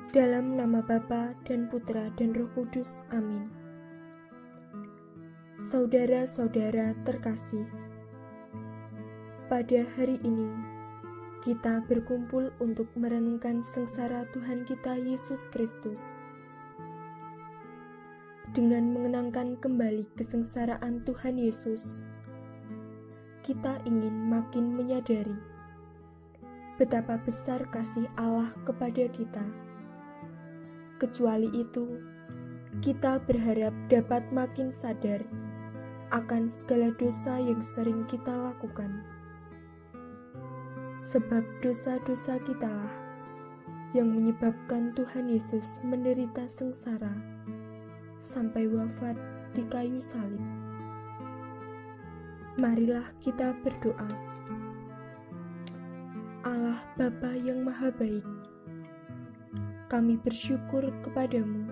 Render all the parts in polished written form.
Dalam nama Bapa dan Putra dan Roh Kudus. Amin. Saudara-saudara terkasih, pada hari ini kita berkumpul untuk merenungkan sengsara Tuhan kita Yesus Kristus. Dengan mengenangkan kembali kesengsaraan Tuhan Yesus, kita ingin makin menyadari betapa besar kasih Allah kepada kita. Kecuali itu, kita berharap dapat makin sadar akan segala dosa yang sering kita lakukan. Sebab dosa-dosa kitalah yang menyebabkan Tuhan Yesus menderita sengsara sampai wafat di kayu salib. Marilah kita berdoa. Allah Bapa yang Maha Baik, kami bersyukur kepadamu,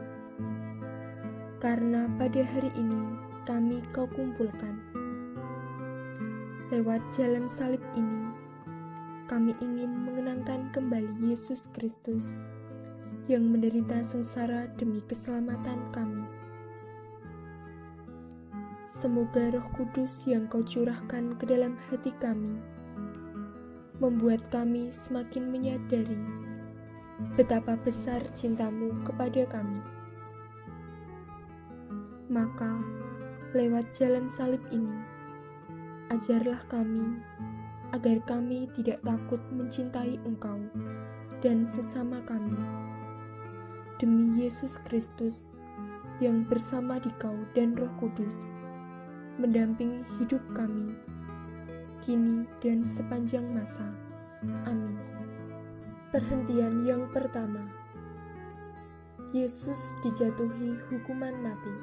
karena pada hari ini kami Kau kumpulkan. Lewat jalan salib ini, kami ingin mengenangkan kembali Yesus Kristus yang menderita sengsara demi keselamatan kami. Semoga Roh Kudus yang Kau curahkan ke dalam hati kami, membuat kami semakin menyadari betapa besar cinta-Mu kepada kami. Maka, lewat jalan salib ini, ajarlah kami agar kami tidak takut mencintai Engkau dan sesama kami. Demi Yesus Kristus yang bersama Dikau dan Roh Kudus, mendampingi hidup kami, kini dan sepanjang masa. Amin. Perhentian yang pertama, Yesus dijatuhi hukuman mati.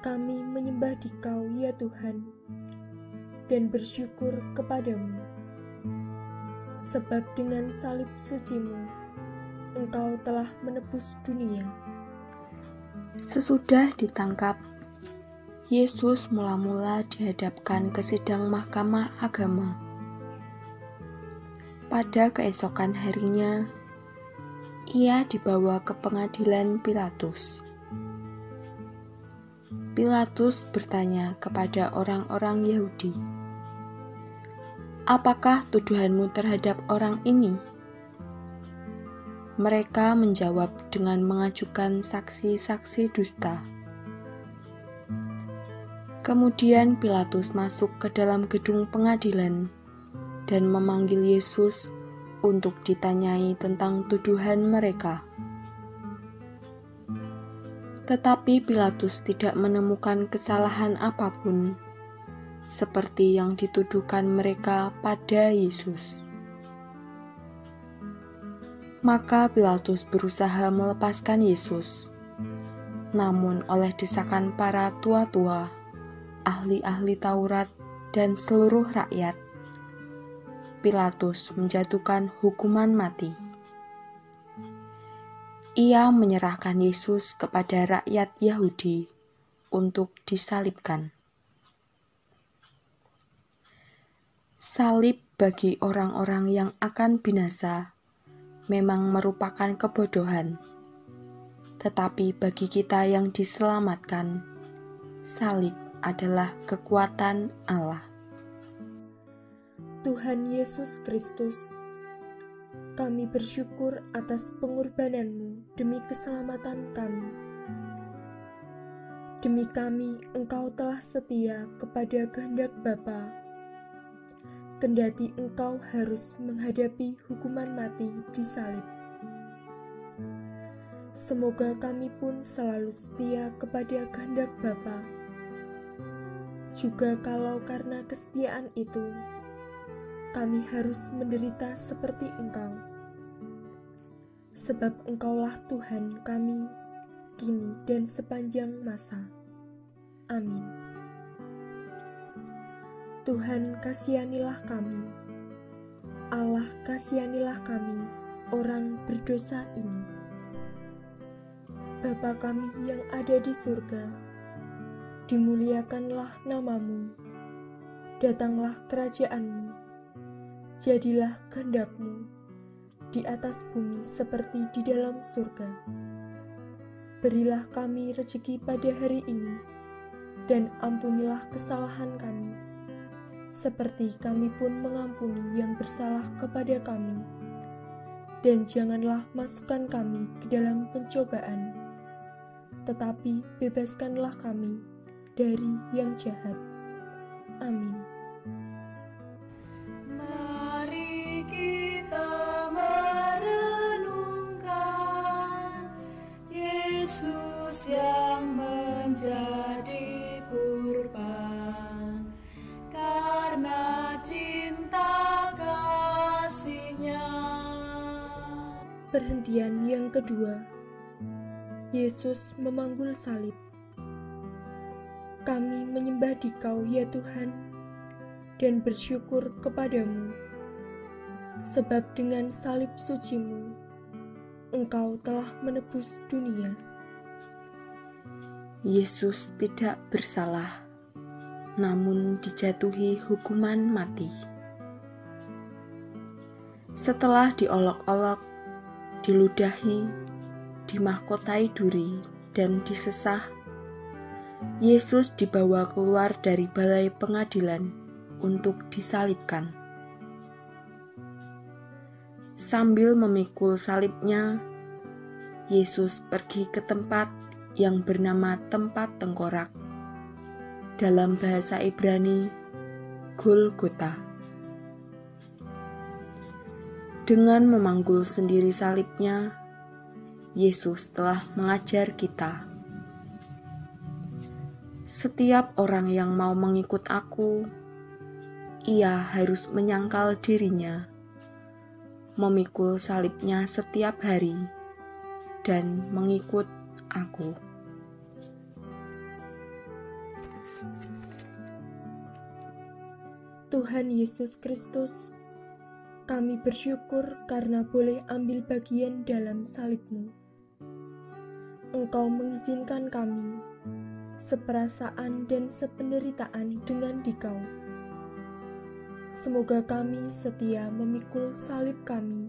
Kami menyembah Dikau ya Tuhan, dan bersyukur kepadamu, sebab dengan salib suci-Mu, Engkau telah menebus dunia. Sesudah ditangkap, Yesus mula-mula dihadapkan ke sidang Mahkamah Agama. Pada keesokan harinya, ia dibawa ke pengadilan Pilatus. Pilatus bertanya kepada orang-orang Yahudi, "Apakah tuduhanmu terhadap orang ini?" Mereka menjawab dengan mengajukan saksi-saksi dusta. Kemudian Pilatus masuk ke dalam gedung pengadilan dan memanggil Yesus untuk ditanyai tentang tuduhan mereka. Tetapi Pilatus tidak menemukan kesalahan apapun, seperti yang dituduhkan mereka pada Yesus. Maka Pilatus berusaha melepaskan Yesus, namun oleh desakan para tua-tua, ahli-ahli Taurat, dan seluruh rakyat, Pilatus menjatuhkan hukuman mati. Ia menyerahkan Yesus kepada rakyat Yahudi untuk disalibkan. Salib bagi orang-orang yang akan binasa memang merupakan kebodohan, tetapi bagi kita yang diselamatkan, salib adalah kekuatan Allah. Tuhan Yesus Kristus, kami bersyukur atas pengorbanan-Mu demi keselamatan kami. Demi kami, Engkau telah setia kepada kehendak Bapa, kendati Engkau harus menghadapi hukuman mati di salib. Semoga kami pun selalu setia kepada kehendak Bapa, juga kalau karena kesetiaan itu, kami harus menderita seperti Engkau. Sebab Engkaulah Tuhan kami, kini dan sepanjang masa. Amin. Tuhan kasihanilah kami. Allah kasihanilah kami, orang berdosa ini. Bapa kami yang ada di surga, dimuliakanlah nama-Mu, datanglah kerajaan-Mu, jadilah kehendak-Mu di atas bumi seperti di dalam surga. Berilah kami rezeki pada hari ini, dan ampunilah kesalahan kami, seperti kami pun mengampuni yang bersalah kepada kami. Dan janganlah masukkan kami ke dalam pencobaan, tetapi bebaskanlah kami dari yang jahat. Amin. Mari kita merenungkan Yesus yang menjadi kurban karena cinta kasih-Nya. Perhentian yang kedua, Yesus memanggul salib. Kami menyembah Dikau ya Tuhan, dan bersyukur kepadamu, sebab dengan salib suci-Mu, Engkau telah menebus dunia. Yesus tidak bersalah, namun dijatuhi hukuman mati. Setelah diolok-olok, diludahi, dimahkotai duri, dan disesah, Yesus dibawa keluar dari balai pengadilan untuk disalibkan. Sambil memikul salibnya, Yesus pergi ke tempat yang bernama tempat tengkorak, dalam bahasa Ibrani, Golgota. Dengan memanggul sendiri salibnya, Yesus telah mengajar kita. Setiap orang yang mau mengikut Aku, ia harus menyangkal dirinya, memikul salibnya setiap hari, dan mengikut Aku. Tuhan Yesus Kristus, kami bersyukur karena boleh ambil bagian dalam salib-Mu. Engkau mengizinkan kami seperasaan dan sependeritaan dengan Dikau. Semoga kami setia memikul salib kami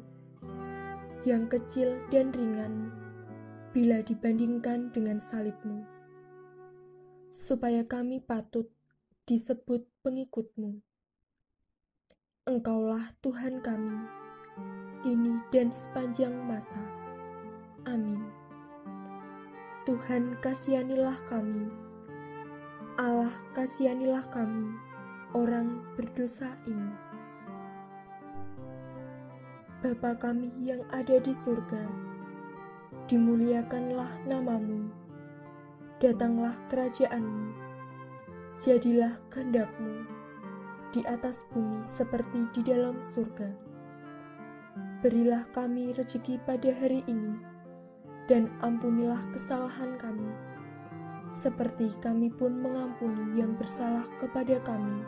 yang kecil dan ringan bila dibandingkan dengan salib-Mu, supaya kami patut disebut pengikut-Mu. Engkaulah Tuhan kami, kini dan sepanjang masa. Amin. Tuhan, kasihanilah kami. Allah, kasihanilah kami, orang berdosa ini. Bapa kami yang ada di surga, dimuliakanlah nama-Mu. Datanglah kerajaan-Mu. Jadilah kehendak-Mu di atas bumi seperti di dalam surga. Berilah kami rezeki pada hari ini, dan ampunilah kesalahan kami, seperti kami pun mengampuni yang bersalah kepada kami.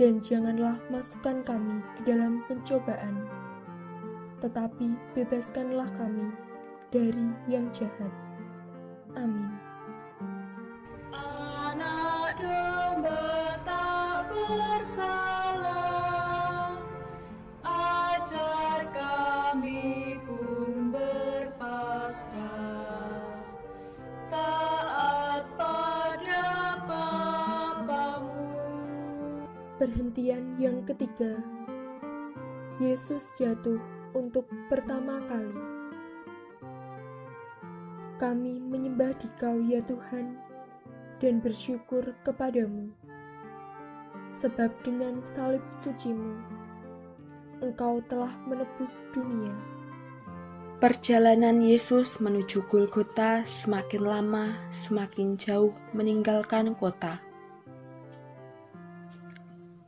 Dan janganlah masukkan kami ke dalam pencobaan, tetapi bebaskanlah kami dari yang jahat. Amin. Anak domba tak bersalah, ajar kami pun berpasrah, taat pada Bapa-Mu. Perhentian yang ketiga, Yesus jatuh untuk pertama kali. Kami menyembah Dikau ya Tuhan, dan bersyukur kepadamu, sebab dengan salib suci-Mu, Engkau telah menebus dunia. Perjalanan Yesus menuju Golgota semakin lama semakin jauh meninggalkan kota.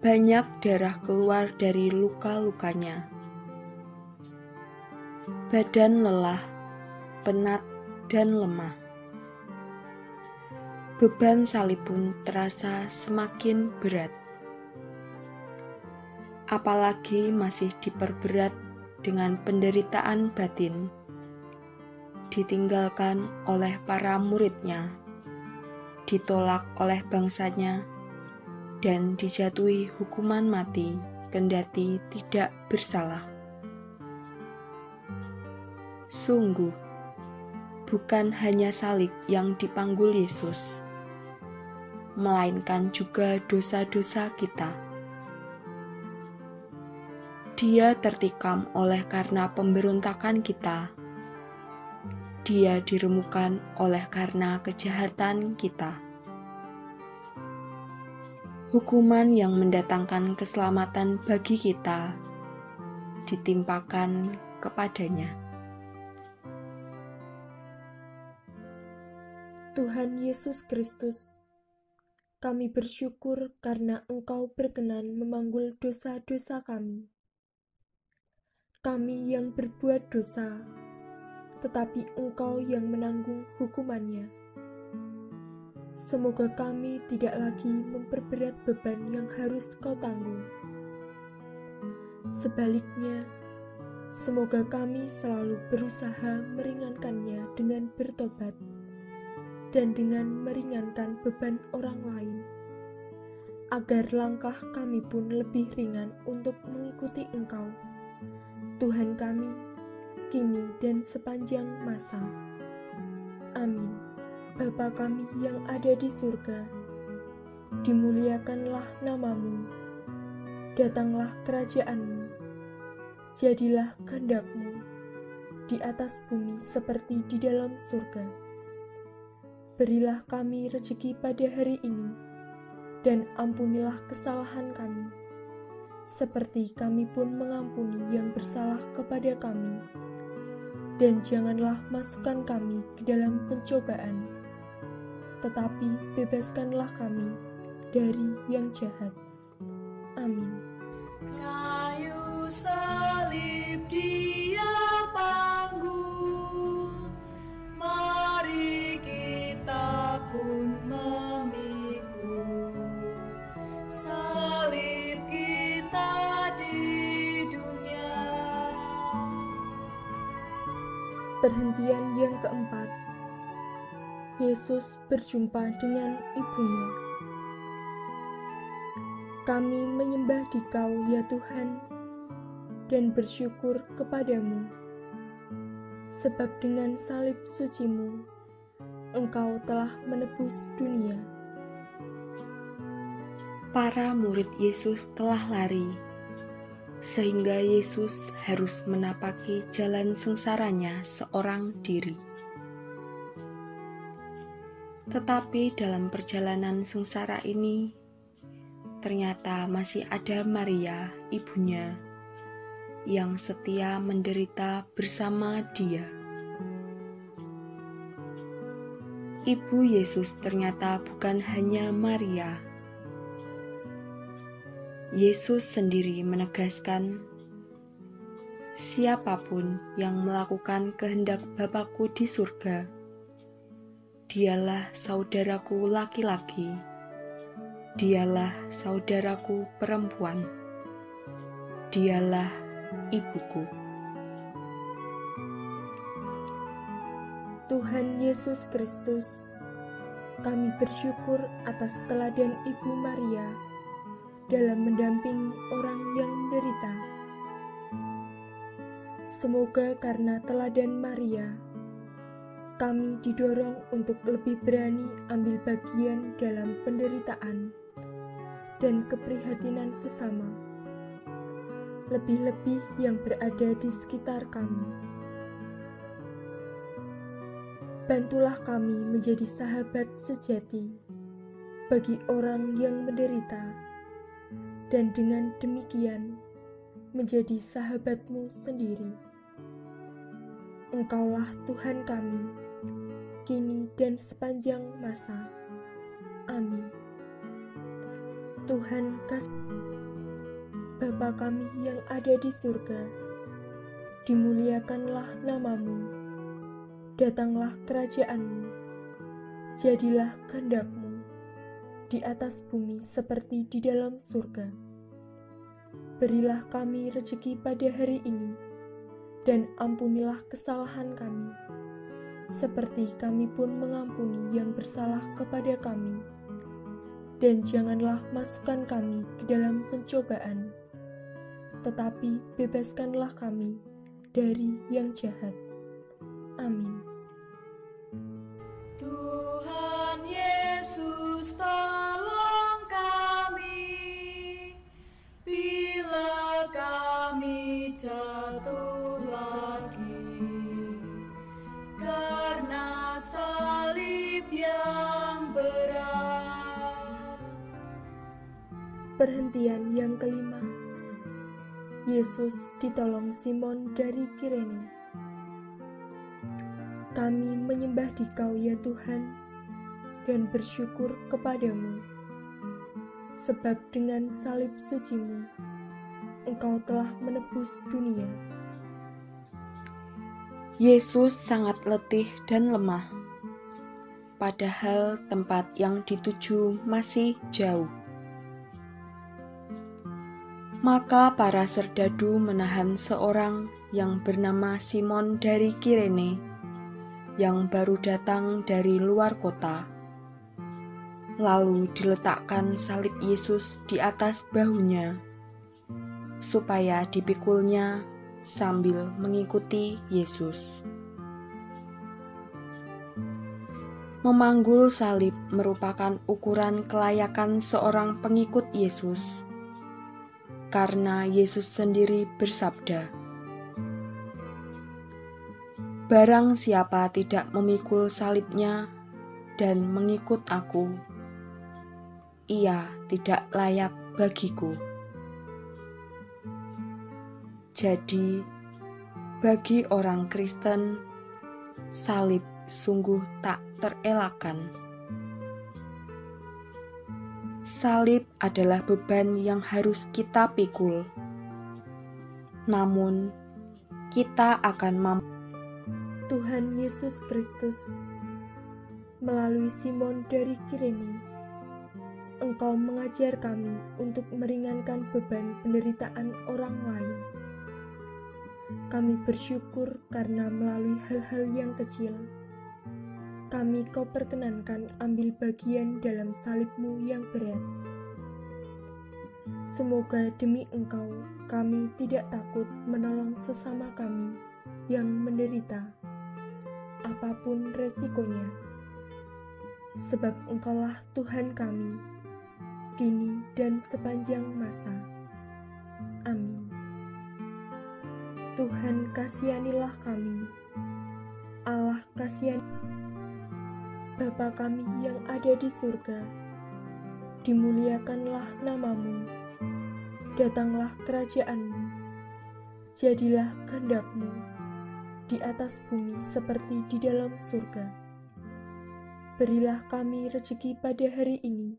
Banyak darah keluar dari luka-lukanya. Badan lelah, penat, dan lemah. Beban salib pun terasa semakin berat. Apalagi masih diperberat dengan penderitaan batin, ditinggalkan oleh para murid-Nya, ditolak oleh bangsanya, dan dijatuhi hukuman mati, kendati tidak bersalah. Sungguh, bukan hanya salib yang dipanggul Yesus, melainkan juga dosa-dosa kita. Dia tertikam oleh karena pemberontakan kita. Dia diremukan oleh karena kejahatan kita. Hukuman yang mendatangkan keselamatan bagi kita ditimpakan kepadanya. Tuhan Yesus Kristus, kami bersyukur karena Engkau berkenan memanggul dosa-dosa kami. Kami yang berbuat dosa, tetapi Engkau yang menanggung hukumannya. Semoga kami tidak lagi memperberat beban yang harus Kau tanggung. Sebaliknya, semoga kami selalu berusaha meringankannya dengan bertobat dan dengan meringankan beban orang lain, agar langkah kami pun lebih ringan untuk mengikuti Engkau, Tuhan kami, kini dan sepanjang masa. Amin. Bapa kami yang ada di surga, dimuliakanlah nama-Mu, datanglah kerajaan-Mu, jadilah kehendak-Mu di atas bumi seperti di dalam surga. Berilah kami rezeki pada hari ini, dan ampunilah kesalahan kami, seperti kami pun mengampuni yang bersalah kepada kami. Dan janganlah masukkan kami ke dalam pencobaan, tetapi bebaskanlah kami dari yang jahat. Amin. Kayu salib Dia panggul, mari kita pun memikul salib kita di dunia. Perhentian yang keempat, Yesus berjumpa dengan ibunya. Kami menyembah Dikau ya Tuhan, dan bersyukur kepadamu, sebab dengan salib suci-Mu, Engkau telah menebus dunia. Para murid Yesus telah lari, sehingga Yesus harus menapaki jalan sengsaranya seorang diri. Tetapi dalam perjalanan sengsara ini, ternyata masih ada Maria, ibunya, yang setia menderita bersama Dia. Ibu Yesus ternyata bukan hanya Maria. Yesus sendiri menegaskan, siapapun yang melakukan kehendak Bapa-Ku di surga, dialah saudaraku laki-laki, dialah saudaraku perempuan, dialah ibuku. Tuhan Yesus Kristus, kami bersyukur atas teladan Ibu Maria dalam mendampingi orang yang menderita. Semoga karena teladan Maria, kami didorong untuk lebih berani ambil bagian dalam penderitaan dan keprihatinan sesama, lebih-lebih yang berada di sekitar kami. Bantulah kami menjadi sahabat sejati bagi orang yang menderita, dan dengan demikian menjadi sahabat-Mu sendiri. Engkaulah Tuhan kami, kini dan sepanjang masa. Amin. Tuhan kasih Bapa kami yang ada di surga, dimuliakanlah nama-Mu, datanglah kerajaan-Mu, jadilah kehendak-Mu di atas bumi seperti di dalam surga. Berilah kami rezeki pada hari ini, dan ampunilah kesalahan kami, seperti kami pun mengampuni yang bersalah kepada kami. dan janganlah masukkan kami ke dalam pencobaan, tetapi bebaskanlah kami dari yang jahat. Amin. Tuhan Yesus, tolong kami bila kami jatuh lagi karena salib yang berat. Perhentian yang kelima, Yesus ditolong Simon dari Kirene. Kami menyembah Dikau ya Tuhan, dan bersyukur kepadamu, sebab dengan salib suci-Mu, Engkau telah menebus dunia. Yesus sangat letih dan lemah, padahal tempat yang dituju masih jauh. Maka para serdadu menahan seorang yang bernama Simon dari Kirene, yang baru datang dari luar kota. Lalu diletakkan salib Yesus di atas bahunya, supaya dipikulnya sambil mengikuti Yesus. Memanggul salib merupakan ukuran kelayakan seorang pengikut Yesus, karena Yesus sendiri bersabda, "Barang siapa tidak memikul salibnya dan mengikut aku, ia tidak layak bagiku." Jadi, bagi orang Kristen, salib sungguh tak terelakkan. Salib adalah beban yang harus kita pikul. Namun, kita akan mampu. Tuhan Yesus Kristus, melalui Simon dari Kirene, Engkau mengajar kami untuk meringankan beban penderitaan orang lain. Kami bersyukur karena melalui hal-hal yang kecil, kami Kau perkenankan ambil bagian dalam salib-Mu yang berat. Semoga demi Engkau, kami tidak takut menolong sesama kami yang menderita, apapun resikonya, sebab Engkaulah Tuhan kami, kini dan sepanjang masa. Amin. Tuhan kasihanilah kami, Allah kasihani. Bapa kami yang ada di surga, dimuliakanlah nama-Mu, datanglah kerajaan-Mu, jadilah kehendak-Mu di atas bumi seperti di dalam surga. Berilah kami rezeki pada hari ini,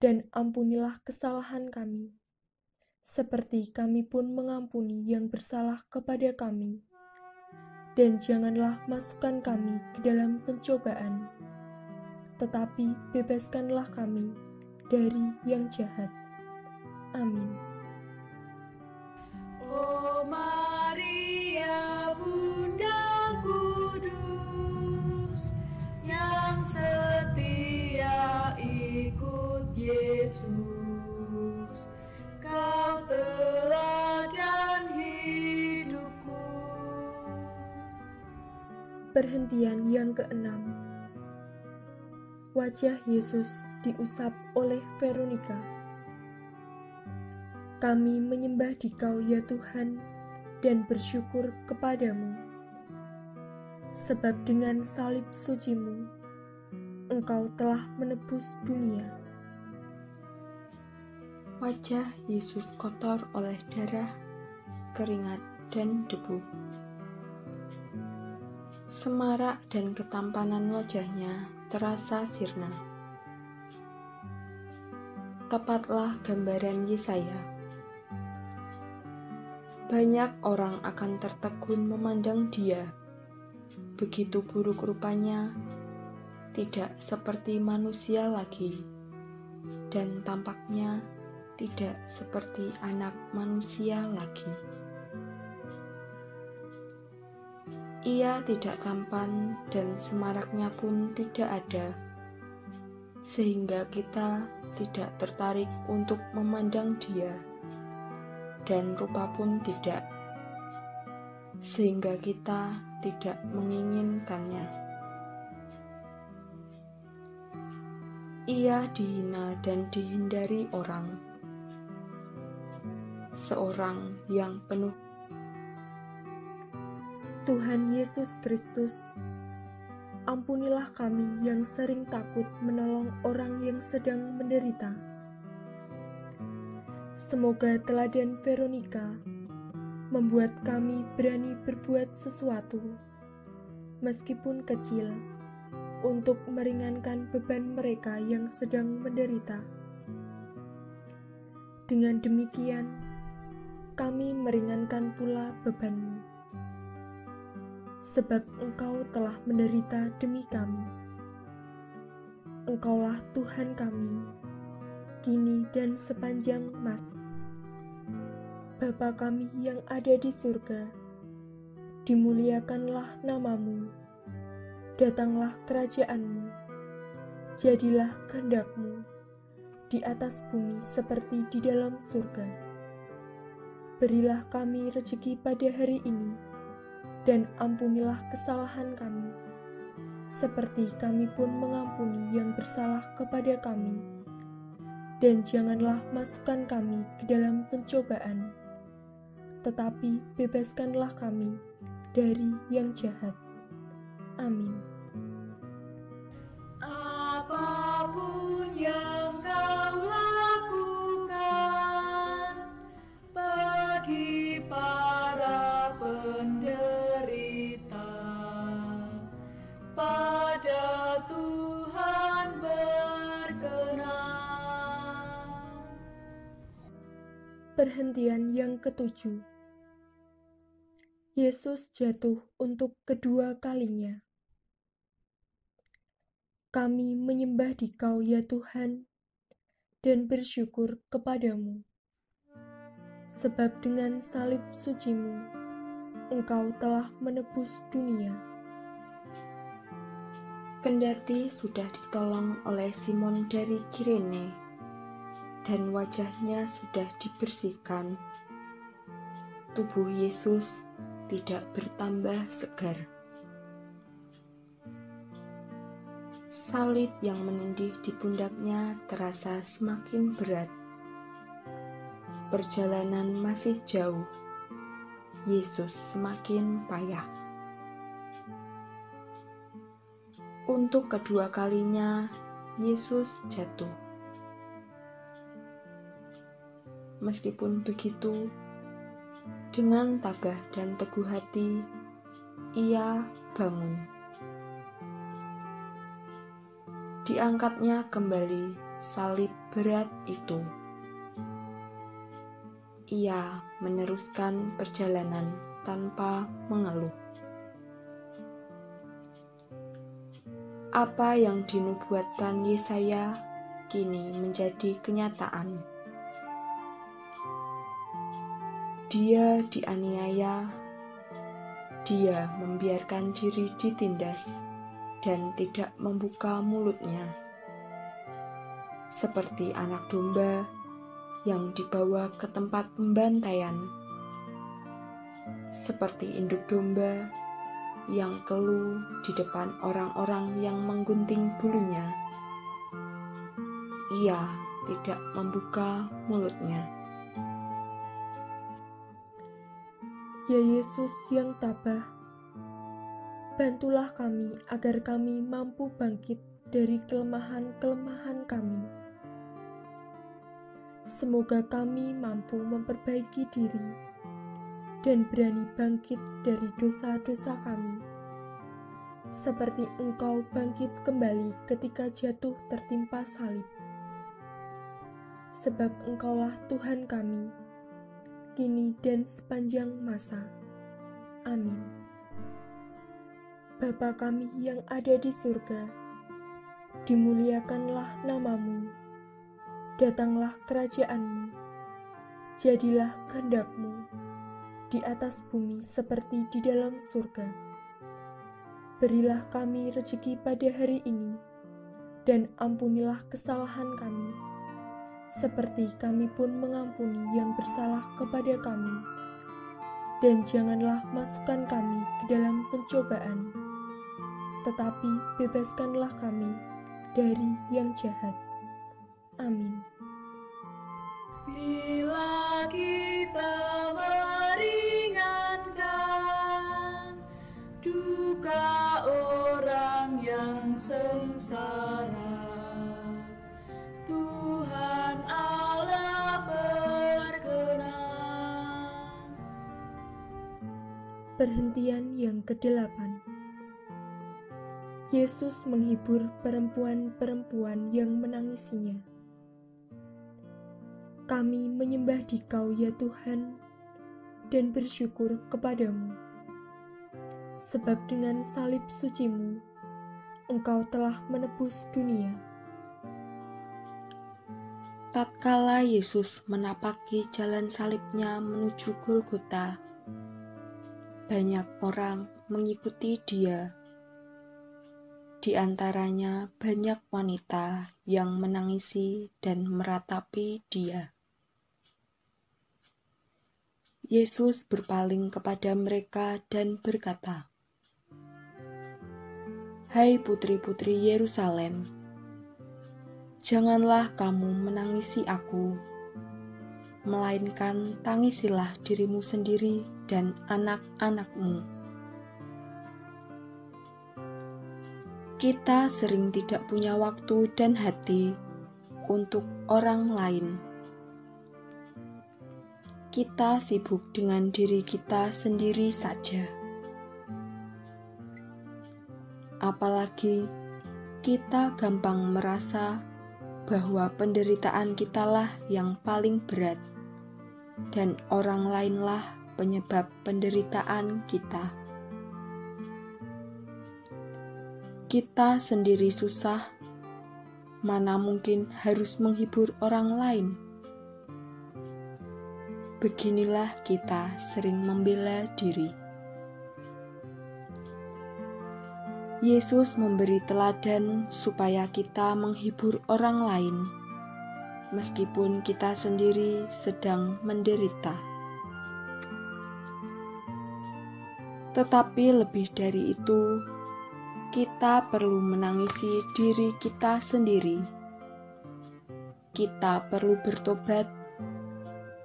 dan ampunilah kesalahan kami, seperti kami pun mengampuni yang bersalah kepada kami. Dan janganlah masukkan kami ke dalam pencobaan, tetapi bebaskanlah kami dari yang jahat. Amin. Oh Maria, Bunda Kudus, yang setia ikut Yesus, Kau teladan hidupku. Perhentian yang keenam, wajah Yesus diusap oleh Veronica. Kami menyembah Dikau ya Tuhan, dan bersyukur kepadamu, sebab dengan salib suci-Mu, Engkau telah menebus dunia. Wajah Yesus kotor oleh darah, keringat, dan debu. Semarak dan ketampanan wajahnya terasa sirna. Tepatlah gambaran Yesaya. Banyak orang akan tertegun memandang dia. Begitu buruk rupanya, tidak seperti manusia lagi, dan tampaknya tidak seperti anak manusia lagi. Ia tidak tampan dan semaraknya pun tidak ada, sehingga kita tidak tertarik untuk memandang Dia, dan rupa pun tidak, sehingga kita tidak menginginkannya. Ia dihina dan dihindari orang, seorang yang penuh. Tuhan Yesus Kristus, ampunilah kami yang sering takut menolong orang yang sedang menderita. Semoga teladan Veronica membuat kami berani berbuat sesuatu, meskipun kecil, untuk meringankan beban mereka yang sedang menderita. Dengan demikian, kami meringankan pula beban-Mu, sebab Engkau telah menderita demi kami. Engkaulah Tuhan kami, kini dan sepanjang masa. Bapa kami yang ada di surga, dimuliakanlah nama-Mu, datanglah kerajaan-Mu, jadilah kehendak-Mu di atas bumi seperti di dalam surga. Berilah kami rezeki pada hari ini, dan ampunilah kesalahan kami, seperti kami pun mengampuni yang bersalah kepada kami. Dan janganlah masukkan kami ke dalam pencobaan, tetapi bebaskanlah kami dari yang jahat. Amin. Apapun yang kau lakukan bagi para penderita, pada Tuhan berkenan. Perhentian yang ketujuh. Yesus jatuh untuk kedua kalinya. Kami menyembah Dikau ya Tuhan, dan bersyukur kepadamu. Sebab dengan salib suci-Mu, Engkau telah menebus dunia. Kendati sudah ditolong oleh Simon dari Kirene, dan wajahnya sudah dibersihkan, tubuh Yesus tidak bertambah segar. Salib yang menindih di pundaknya terasa semakin berat. Perjalanan masih jauh. Yesus semakin payah. Untuk kedua kalinya, Yesus jatuh. Meskipun begitu, dengan tabah dan teguh hati, ia bangun. Diangkatnya kembali salib berat itu. Ia meneruskan perjalanan tanpa mengeluh. Apa yang dinubuatkan Yesaya kini menjadi kenyataan. Dia dianiaya, dia membiarkan diri ditindas, dan tidak membuka mulutnya, seperti anak domba yang dibawa ke tempat pembantaian, seperti induk domba yang keluh di depan orang-orang yang menggunting bulunya. Ia tidak membuka mulutnya. Ya Yesus yang tabah, bantulah kami agar kami mampu bangkit dari kelemahan-kelemahan kami. Semoga kami mampu memperbaiki diri dan berani bangkit dari dosa-dosa kami, seperti Engkau bangkit kembali ketika jatuh tertimpa salib. Sebab Engkaulah Tuhan kami, kini dan sepanjang masa. Amin. Bapa kami yang ada di surga, dimuliakanlah nama-Mu, datanglah kerajaan-Mu, jadilah kehendak-Mu di atas bumi seperti di dalam surga. Berilah kami rezeki pada hari ini, dan ampunilah kesalahan kami, seperti kami pun mengampuni yang bersalah kepada kami. Dan janganlah masukkan kami ke dalam pencobaan, tetapi bebaskanlah kami dari yang jahat. Amin. Bila kita meringankan duka orang yang sengsara, Tuhan Allah berkenan. Perhentian yang ke-8. Yesus menghibur perempuan-perempuan yang menangisinya. Kami menyembah Dikau ya Tuhan, dan bersyukur kepadamu. Sebab dengan salib suci-Mu, Engkau telah menebus dunia. Tatkala Yesus menapaki jalan salibnya menuju Golgota, banyak orang mengikuti Dia. Di antaranya banyak wanita yang menangisi dan meratapi Dia. Yesus berpaling kepada mereka dan berkata, "Hai putri-putri Yerusalem, janganlah kamu menangisi aku, melainkan tangisilah dirimu sendiri dan anak-anakmu." Kita sering tidak punya waktu dan hati untuk orang lain. Kita sibuk dengan diri kita sendiri saja. Apalagi kita gampang merasa bahwa penderitaan kitalah yang paling berat dan orang lainlah penyebab penderitaan kita. Kita sendiri susah, mana mungkin harus menghibur orang lain? Beginilah kita sering membela diri. Yesus memberi teladan supaya kita menghibur orang lain, meskipun kita sendiri sedang menderita. Tetapi lebih dari itu, kita perlu menangisi diri kita sendiri. Kita perlu bertobat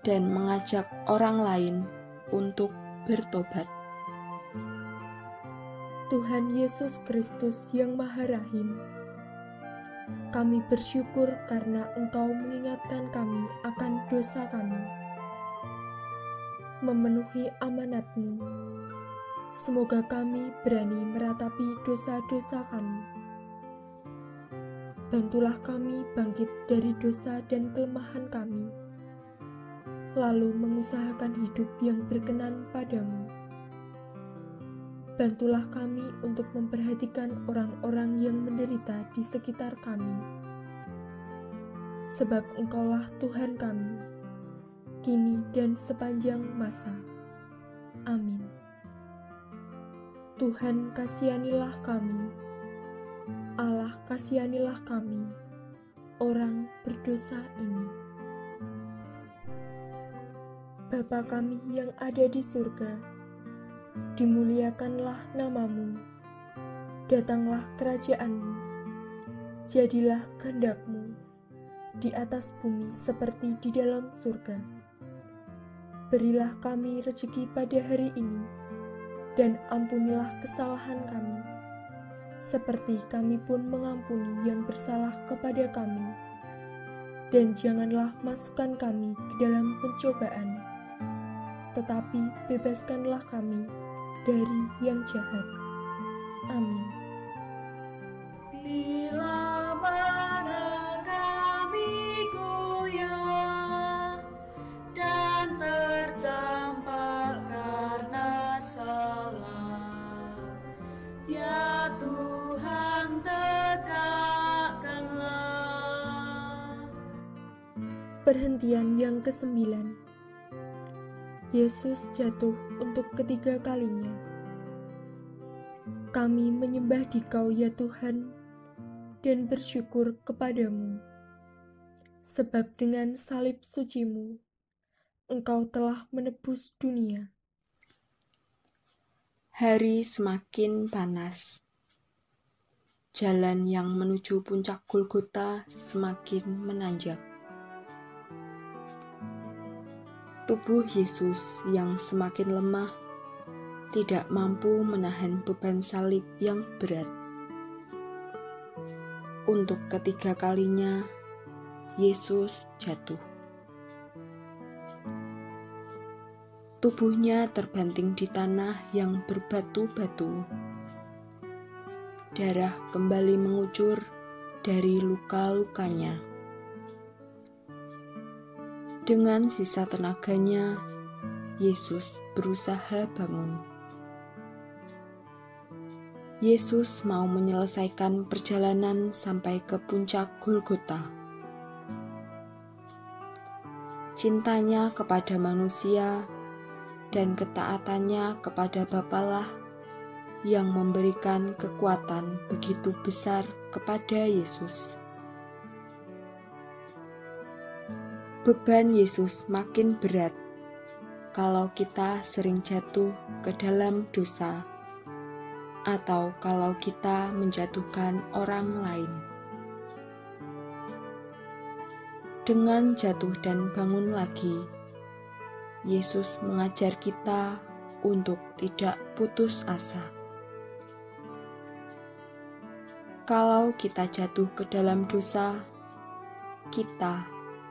dan mengajak orang lain untuk bertobat. Tuhan Yesus Kristus yang Maha Rahim, kami bersyukur karena Engkau mengingatkan kami akan dosa kami. Memenuhi amanat-Mu, semoga kami berani meratapi dosa-dosa kami. Bantulah kami bangkit dari dosa dan kelemahan kami, lalu mengusahakan hidup yang berkenan padamu. Bantulah kami untuk memperhatikan orang-orang yang menderita di sekitar kami. Sebab Engkaulah Tuhan kami, kini dan sepanjang masa. Amin. Tuhan kasihanilah kami, Allah kasihanilah kami, orang berdosa ini. Bapa kami yang ada di surga, dimuliakanlah nama-Mu, datanglah kerajaan-Mu, jadilah kehendak-Mu di atas bumi seperti di dalam surga. Berilah kami rezeki pada hari ini, dan ampunilah kesalahan kami, seperti kami pun mengampuni yang bersalah kepada kami. Dan janganlah masukkan kami ke dalam pencobaan, tetapi bebaskanlah kami dari yang jahat. Amin. Bila mana kami goyah dan tercampak karena salah, ya Tuhan tegakkanlah. Perhentian yang ke-9. Yesus jatuh untuk ketiga kalinya. Kami menyembah Dikau ya Tuhan, dan bersyukur kepadamu. Sebab dengan salib suci-Mu, Engkau telah menebus dunia. Hari semakin panas. Jalan yang menuju puncak Golgota semakin menanjak. Tubuh Yesus yang semakin lemah tidak mampu menahan beban salib yang berat. Untuk ketiga kalinya, Yesus jatuh. Tubuhnya terbanting di tanah yang berbatu-batu. Darah kembali mengucur dari luka-lukanya. Dengan sisa tenaganya, Yesus berusaha bangun. Yesus mau menyelesaikan perjalanan sampai ke puncak Golgota. Cintanya kepada manusia dan ketaatannya kepada Bapalah yang memberikan kekuatan begitu besar kepada Yesus. Beban Yesus makin berat kalau kita sering jatuh ke dalam dosa, atau kalau kita menjatuhkan orang lain. Dengan jatuh dan bangun lagi, Yesus mengajar kita untuk tidak putus asa. Kalau kita jatuh ke dalam dosa, kita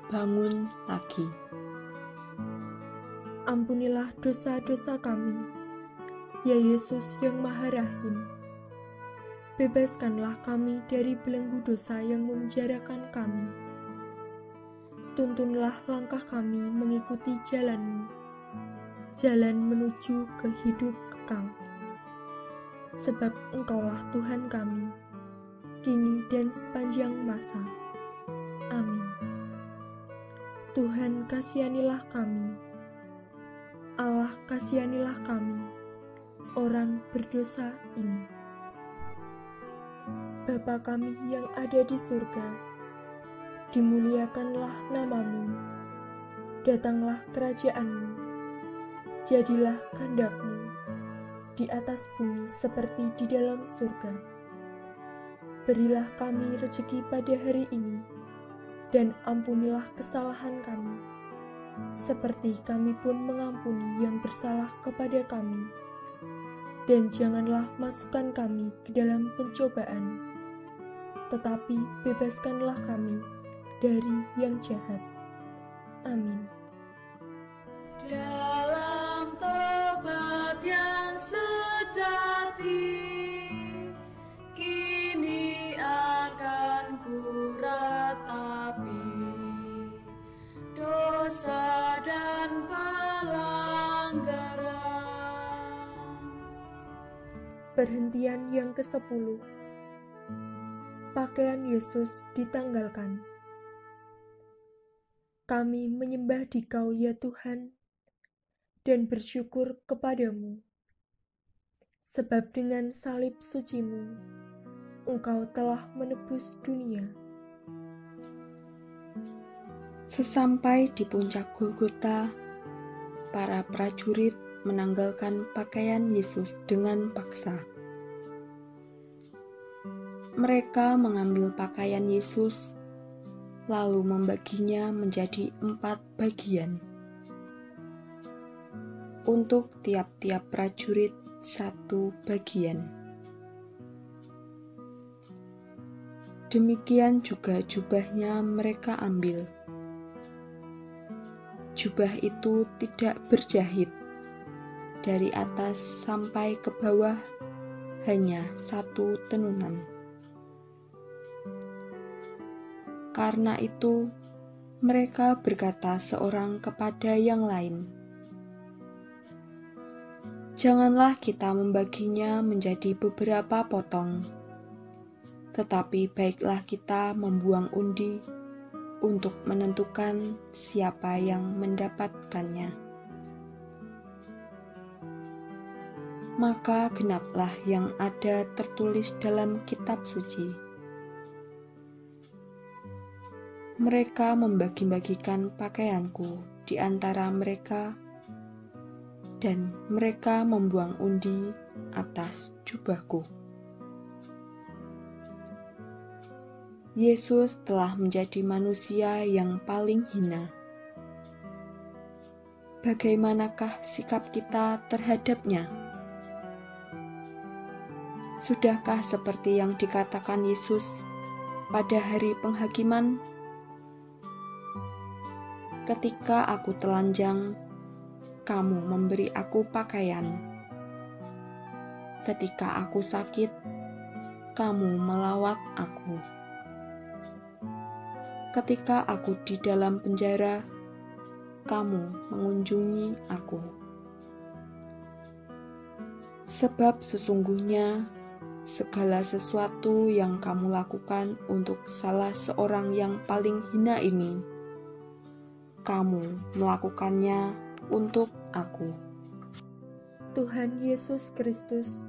bangun lagi. Ampunilah dosa-dosa kami, ya Yesus yang Maha Rahim. Bebaskanlah kami dari belenggu dosa yang memenjarakan kami. Tuntunlah langkah kami mengikuti jalan-Mu, jalan menuju ke hidup kekal. Sebab Engkaulah Tuhan kami, kini dan sepanjang masa. Amin. Tuhan, kasihanilah kami. Allah, kasihanilah kami, orang berdosa ini. Bapa kami yang ada di surga, dimuliakanlah nama-Mu. Datanglah kerajaan-Mu. Jadilah kehendak-Mu di atas bumi seperti di dalam surga. Berilah kami rezeki pada hari ini, dan ampunilah kesalahan kami, seperti kami pun mengampuni yang bersalah kepada kami. Dan janganlah masukkan kami ke dalam pencobaan, tetapi bebaskanlah kami dari yang jahat. Amin. Dalam tobat yang sejati, kini akan ku ratapi dosa dan pelanggaran. Perhentian yang ke-10. Pakaian Yesus ditanggalkan. Kami menyembah Dikau ya Tuhan, dan bersyukur kepadamu. Sebab dengan salib suci-Mu, Engkau telah menebus dunia. Sesampai di puncak Golgota, para prajurit menanggalkan pakaian Yesus dengan paksa. Mereka mengambil pakaian Yesus, lalu membaginya menjadi 4 bagian. Untuk tiap-tiap prajurit 1 bagian. Demikian juga jubahnya mereka ambil. Jubah itu tidak berjahit, dari atas sampai ke bawah hanya 1 tenunan. Karena itu, mereka berkata seorang kepada yang lain, "Janganlah kita membaginya menjadi beberapa potong, tetapi baiklah kita membuang undi untuk menentukan siapa yang mendapatkannya." Maka genaplah yang ada tertulis dalam kitab suci. Mereka membagi-bagikan pakaianku di antara mereka, dan mereka membuang undi atas jubahku. Yesus telah menjadi manusia yang paling hina. Bagaimanakah sikap kita terhadapnya? Sudahkah seperti yang dikatakan Yesus pada hari penghakiman? Ketika aku telanjang, kamu memberi aku pakaian. Ketika aku sakit, kamu melawat aku. Ketika aku di dalam penjara, kamu mengunjungi aku. Sebab sesungguhnya segala sesuatu yang kamu lakukan untuk salah seorang yang paling hina ini, kamu melakukannya untuk aku. Tuhan Yesus Kristus,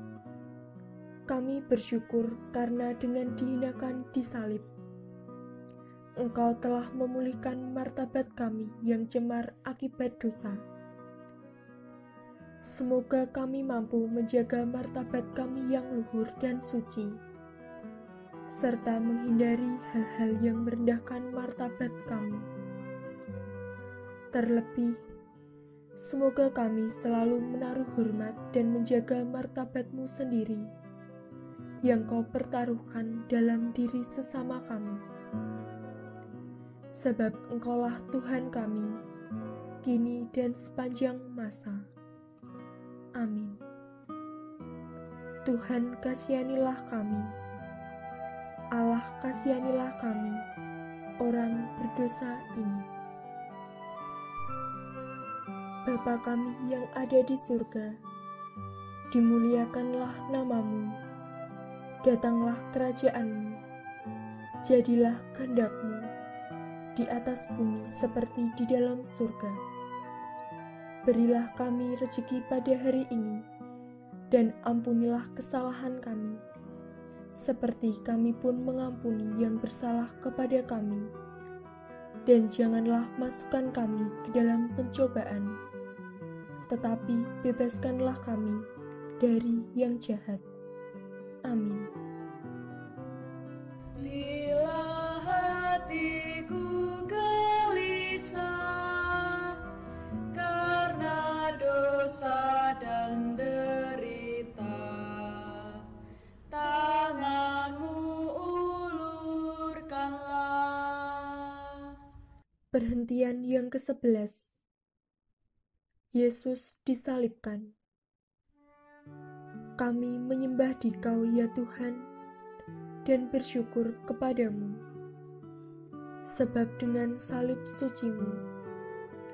kami bersyukur karena dengan dihinakan di salib, Engkau telah memulihkan martabat kami yang cemar akibat dosa. Semoga kami mampu menjaga martabat kami yang luhur dan suci, serta menghindari hal-hal yang merendahkan martabat kami. Terlebih, semoga kami selalu menaruh hormat dan menjaga martabat-Mu sendiri, yang Kau pertaruhkan dalam diri sesama kami. Sebab Engkaulah Tuhan kami, kini dan sepanjang masa. Amin. Tuhan, kasihanilah kami. Allah, kasihanilah kami, orang berdosa ini. Bapa kami yang ada di surga, dimuliakanlah nama-Mu, datanglah kerajaan-Mu, jadilah kehendak-Mu di atas bumi seperti di dalam surga. Berilah kami rezeki pada hari ini, dan ampunilah kesalahan kami, seperti kami pun mengampuni yang bersalah kepada kami. Dan janganlah masukkan kami ke dalam pencobaan, tetapi bebaskanlah kami dari yang jahat. Amin. Bila hatiku gelisah karena dosa dan derita, tangan-Mu ulurkanlah. Perhentian yang ke-11. Yesus disalibkan. Kami menyembah Dikau ya Tuhan, dan bersyukur kepadamu, sebab dengan salib suci-Mu,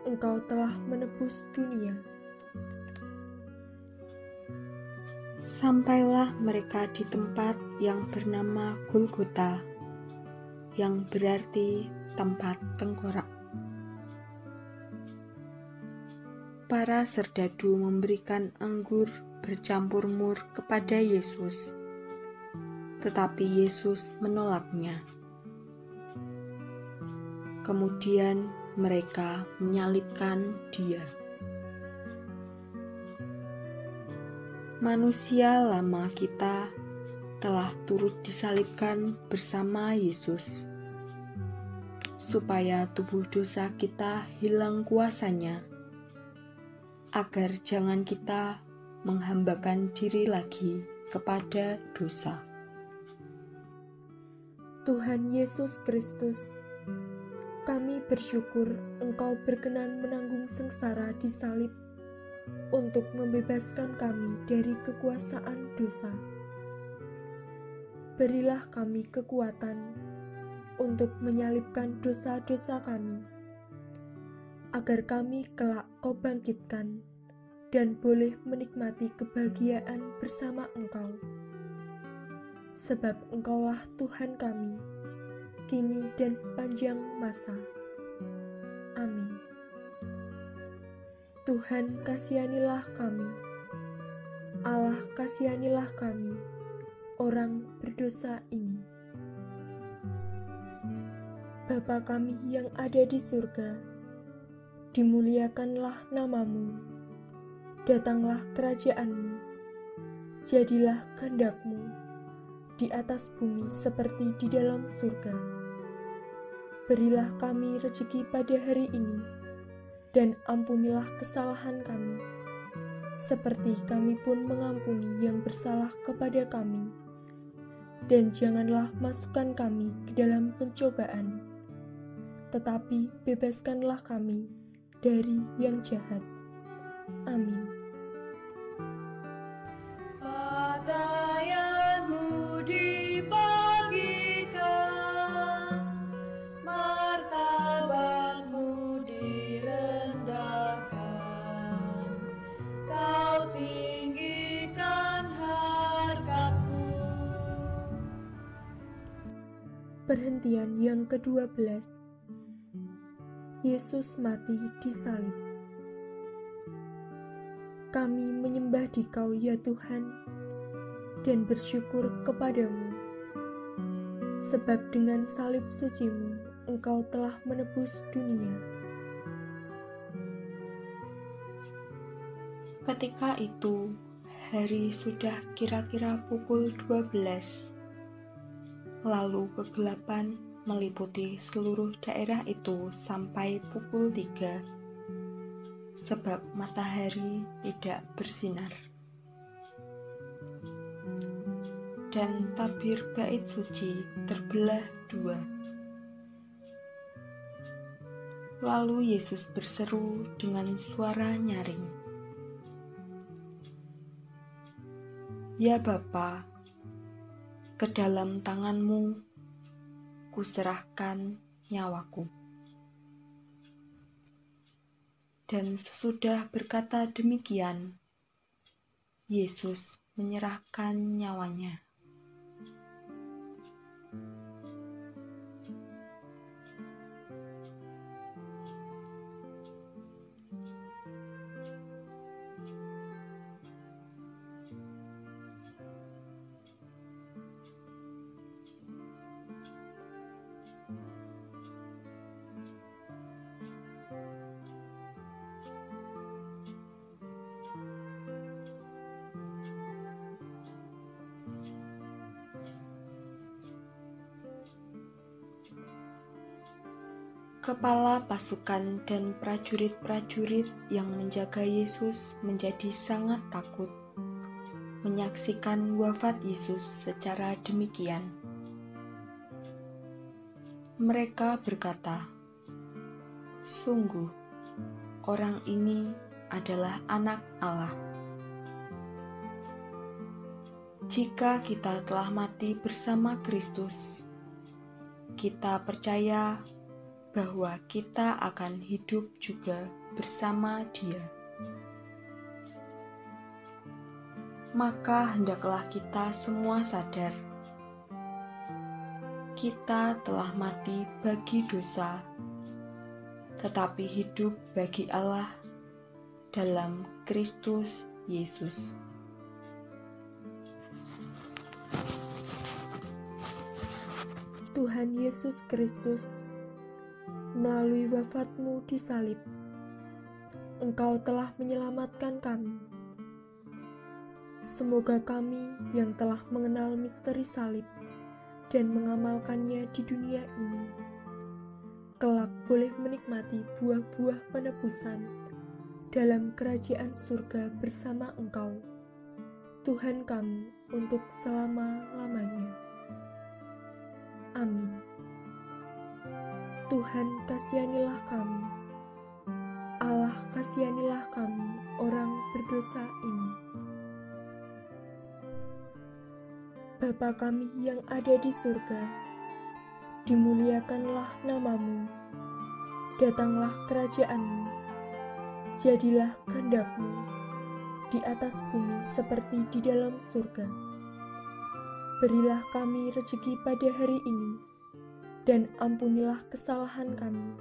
Engkau telah menebus dunia. Sampailah mereka di tempat yang bernama Golgota, yang berarti tempat tengkorak. Para serdadu memberikan anggur bercampur mur kepada Yesus, tetapi Yesus menolaknya. Kemudian mereka menyalibkan Dia. Manusia lama kita telah turut disalibkan bersama Yesus, supaya tubuh dosa kita hilang kuasanya, agar jangan kita menghambakan diri lagi kepada dosa. Tuhan Yesus Kristus, kami bersyukur Engkau berkenan menanggung sengsara di salib untuk membebaskan kami dari kekuasaan dosa. Berilah kami kekuatan untuk menyalibkan dosa-dosa kami, agar kami kelak Kau bangkitkan dan boleh menikmati kebahagiaan bersama Engkau. Sebab Engkaulah Tuhan kami, kini dan sepanjang masa. Amin. Tuhan, kasihanilah kami. Allah, kasihanilah kami, orang berdosa ini. Bapa kami yang ada di surga, dimuliakanlah namamu, datanglah kerajaan-Mu, jadilah kehendak-Mu di atas bumi seperti di dalam surga. Berilah kami rezeki pada hari ini, dan ampunilah kesalahan kami, seperti kami pun mengampuni yang bersalah kepada kami. Dan janganlah masukkan kami ke dalam pencobaan, tetapi bebaskanlah kami dari yang jahat. Amin. Pakaianmu dibagikan, martabatmu direndahkan, kau tinggikan harkatmu. Perhentian yang ke-12. Yesus mati di salib. Kami menyembah Dikau ya Tuhan, dan bersyukur kepadamu, sebab dengan salib suci-Mu Engkau telah menebus dunia. Ketika itu, hari sudah kira-kira pukul 12. Lalu kegelapan meliputi seluruh daerah itu sampai pukul 3, sebab matahari tidak bersinar. Dan tabir bait suci terbelah 2. Lalu Yesus berseru dengan suara nyaring, "Ya Bapa, ke dalam tangan-Mu kuserahkan nyawaku." Dan sesudah berkata demikian, Yesus menyerahkan nyawanya. Kepala pasukan dan prajurit-prajurit yang menjaga Yesus menjadi sangat takut menyaksikan wafat Yesus secara demikian. Mereka berkata, "Sungguh, orang ini adalah Anak Allah." Jika kita telah mati bersama Kristus, kita percaya bahwa kita akan hidup juga bersama Dia. Maka hendaklah kita semua sadar, kita telah mati bagi dosa, tetapi hidup bagi Allah dalam Kristus Yesus. Tuhan Yesus Kristus, melalui wafat-Mu di salib, Engkau telah menyelamatkan kami. Semoga kami yang telah mengenal misteri salib dan mengamalkannya di dunia ini, kelak boleh menikmati buah-buah penebusan dalam kerajaan surga bersama Engkau, Tuhan kami, untuk selama-lamanya. Amin. Tuhan, kasihanilah kami. Allah, kasihanilah kami, orang berdosa ini. Bapa kami yang ada di surga, dimuliakanlah namamu, datanglah kerajaan-Mu, jadilah kehendak-Mu di atas bumi seperti di dalam surga. Berilah kami rezeki pada hari ini, dan ampunilah kesalahan kami,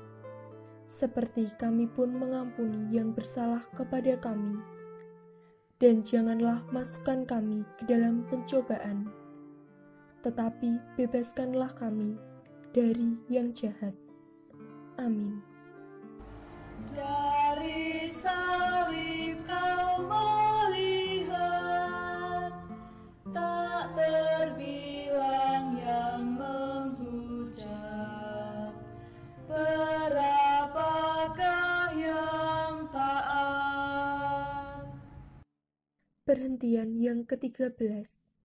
seperti kami pun mengampuni yang bersalah kepada kami. Dan janganlah masukkan kami ke dalam pencobaan, tetapi bebaskanlah kami dari yang jahat. Amin. Dari salib kau melihat, tak terbilang yang menghujat. Berapakah yang taat? Perhentian yang ke-13.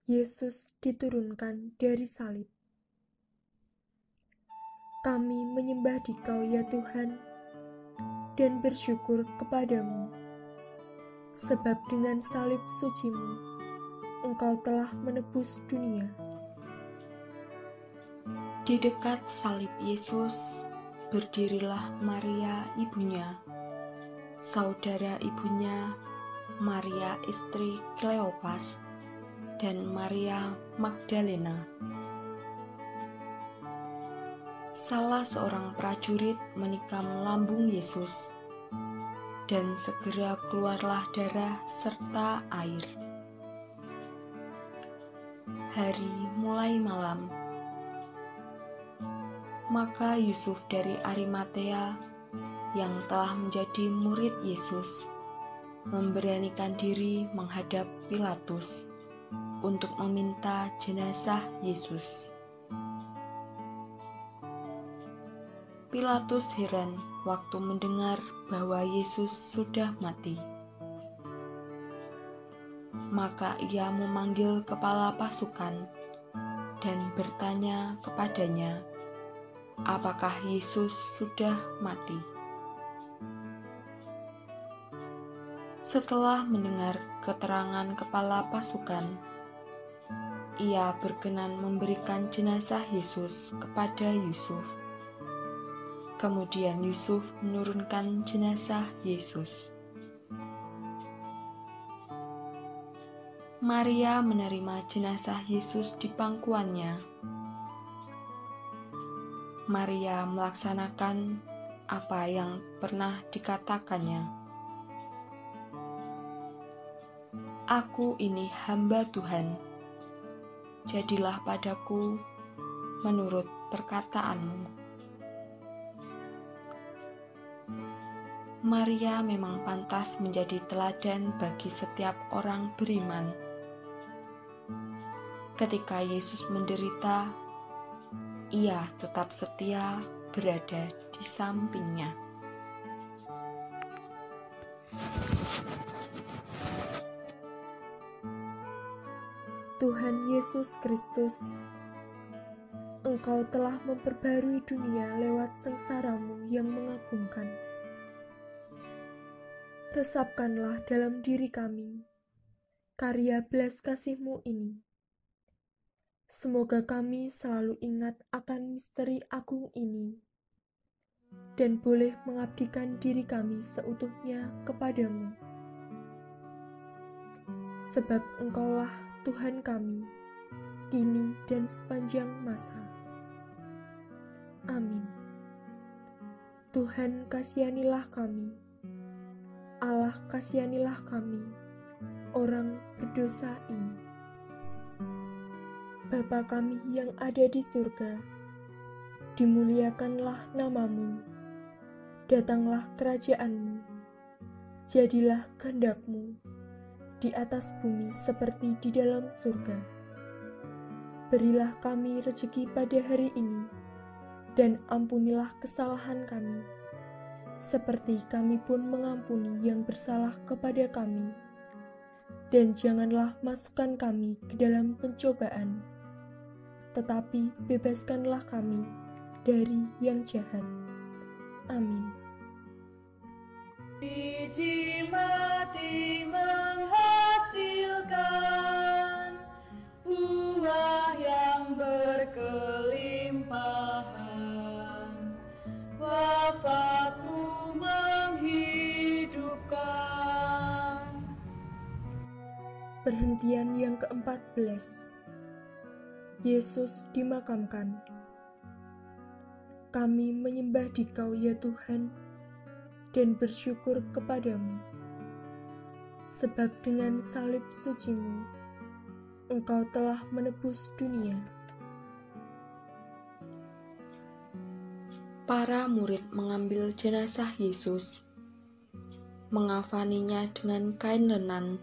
Yesus diturunkan dari salib. Kami menyembah Dikau ya Tuhan, dan bersyukur kepadamu, sebab dengan salib suci-Mu, Engkau telah menebus dunia. Di dekat salib Yesus, berdirilah Maria ibunya, saudara ibunya Maria istri Kleopas, dan Maria Magdalena. Salah seorang prajurit menikam lambung Yesus, dan segera keluarlah darah serta air. Hari mulai malam, maka Yusuf dari Arimatea yang telah menjadi murid Yesus memberanikan diri menghadap Pilatus untuk meminta jenazah Yesus. Pilatus heran waktu mendengar bahwa Yesus sudah mati. Maka ia memanggil kepala pasukan dan bertanya kepadanya, apakah Yesus sudah mati? Setelah mendengar keterangan kepala pasukan, ia berkenan memberikan jenazah Yesus kepada Yusuf. Kemudian Yusuf menurunkan jenazah Yesus. Maria menerima jenazah Yesus di pangkuannya. Maria melaksanakan apa yang pernah dikatakannya. Aku ini hamba Tuhan, jadilah padaku menurut perkataanmu. Maria memang pantas menjadi teladan bagi setiap orang beriman. Ketika Yesus menderita, ia tetap setia berada di sampingnya. Tuhan Yesus Kristus, Engkau telah memperbarui dunia lewat sengsara-Mu yang mengagumkan. Resapkanlah dalam diri kami karya belas kasih-Mu ini. Semoga kami selalu ingat akan misteri agung ini dan boleh mengabdikan diri kami seutuhnya kepadamu. Sebab Engkaulah Tuhan kami, kini dan sepanjang masa. Amin. Tuhan kasihanilah kami. Allah kasihanilah kami, orang berdosa ini. Bapa kami yang ada di surga, dimuliakanlah nama-Mu, datanglah kerajaan-Mu, jadilah kehendak-Mu di atas bumi seperti di dalam surga. Berilah kami rezeki pada hari ini, dan ampunilah kesalahan kami, seperti kami pun mengampuni yang bersalah kepada kami. Dan janganlah masukkan kami ke dalam pencobaan, tetapi bebaskanlah kami dari yang jahat. Amin. Biji mati menghasilkan buah yang berkelimpahan. Wafatmu menghidupkan. Perhentian yang ke-14. Yesus dimakamkan. Kami menyembah Dikau ya Tuhan, dan bersyukur kepadamu, sebab dengan salib suci-Mu, Engkau telah menebus dunia. Para murid mengambil jenazah Yesus, mengafaninya dengan kain lenan,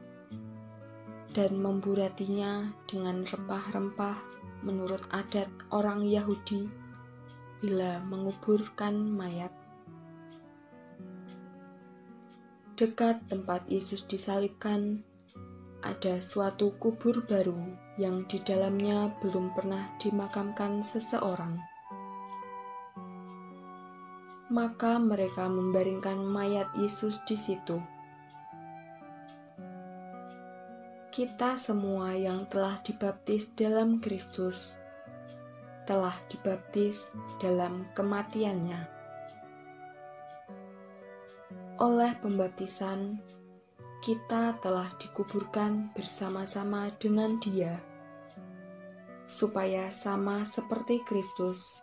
dan memburatinya dengan rempah-rempah menurut adat orang Yahudi bila menguburkan mayat. Dekat tempat Yesus disalibkan, ada suatu kubur baru yang di dalamnya belum pernah dimakamkan seseorang. Maka mereka membaringkan mayat Yesus di situ. Kita semua yang telah dibaptis dalam Kristus telah dibaptis dalam kematiannya. Oleh pembaptisan, kita telah dikuburkan bersama-sama dengan Dia, supaya sama seperti Kristus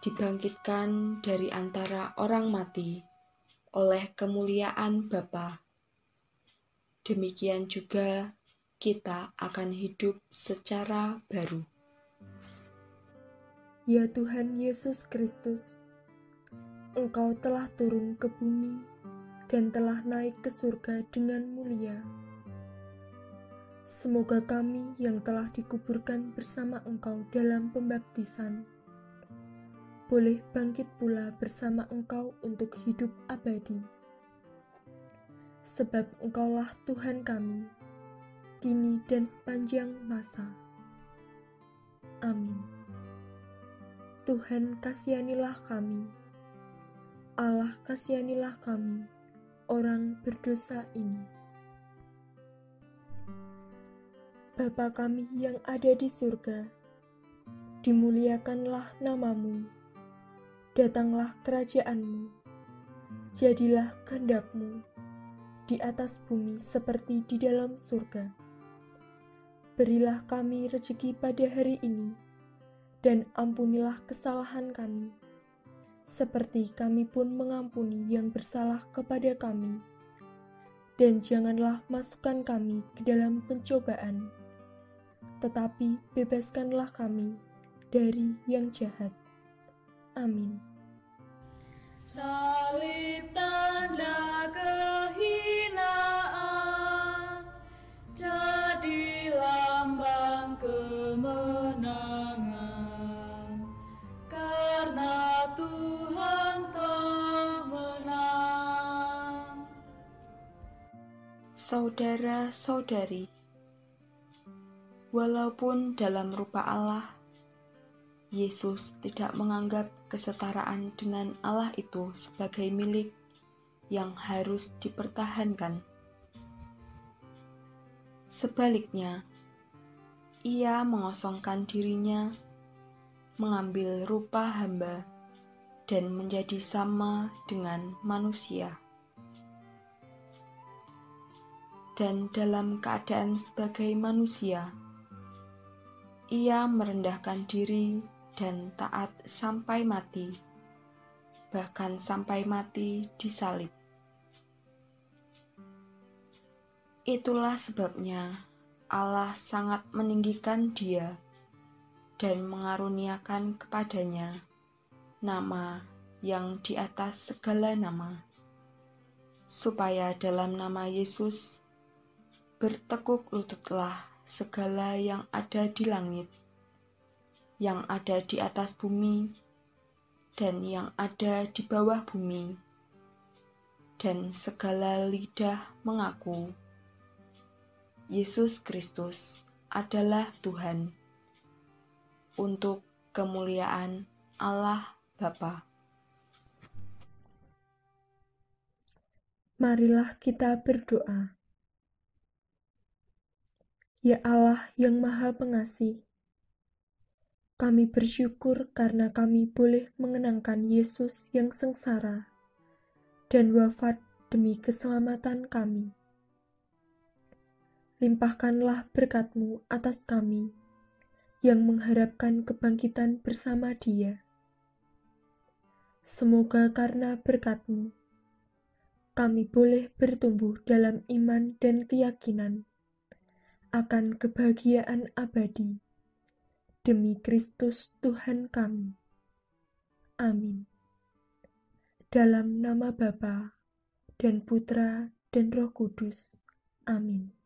dibangkitkan dari antara orang mati oleh kemuliaan Bapa. Demikian juga kita akan hidup secara baru. Ya Tuhan Yesus Kristus, Engkau telah turun ke bumi dan telah naik ke surga dengan mulia. Semoga kami yang telah dikuburkan bersama Engkau dalam pembaptisan boleh bangkit pula bersama Engkau untuk hidup abadi. Sebab Engkaulah Tuhan kami, kini dan sepanjang masa. Amin. Tuhan kasihanilah kami. Allah kasihanilah kami, orang berdosa ini. Bapa kami yang ada di surga, dimuliakanlah nama-Mu. Datanglah kerajaan-Mu. Jadilah kehendak-Mu di atas bumi seperti di dalam surga. Berilah kami rezeki pada hari ini, dan ampunilah kesalahan kami, seperti kami pun mengampuni yang bersalah kepada kami. Dan janganlah masukkan kami ke dalam pencobaan, tetapi bebaskanlah kami dari yang jahat. Amin. Salib tanda kehinaan, jadi lambang kemenangan, karena Tuhan telah menang. Saudara-saudari, walaupun dalam rupa Allah, Yesus tidak menganggap kesetaraan dengan Allah itu sebagai milik yang harus dipertahankan. Sebaliknya, Ia mengosongkan dirinya, mengambil rupa hamba, dan menjadi sama dengan manusia. Dan dalam keadaan sebagai manusia, Ia merendahkan diri dan taat sampai mati, bahkan sampai mati di salib. Itulah sebabnya Allah sangat meninggikan Dia dan mengaruniakan kepadanya nama yang di atas segala nama, supaya dalam nama Yesus bertekuk lututlah segala yang ada di langit, yang ada di atas bumi, dan yang ada di bawah bumi, dan segala lidah mengaku Yesus Kristus adalah Tuhan, untuk kemuliaan Allah Bapa. Marilah kita berdoa. Ya Allah yang Maha Pengasih, kami bersyukur karena kami boleh mengenangkan Yesus yang sengsara dan wafat demi keselamatan kami. Limpahkanlah berkat-Mu atas kami yang mengharapkan kebangkitan bersama Dia. Semoga karena berkat-Mu, kami boleh bertumbuh dalam iman dan keyakinan akan kebahagiaan abadi. Demi Kristus Tuhan kami. Amin. Dalam nama Bapa dan Putra dan Roh Kudus. Amin.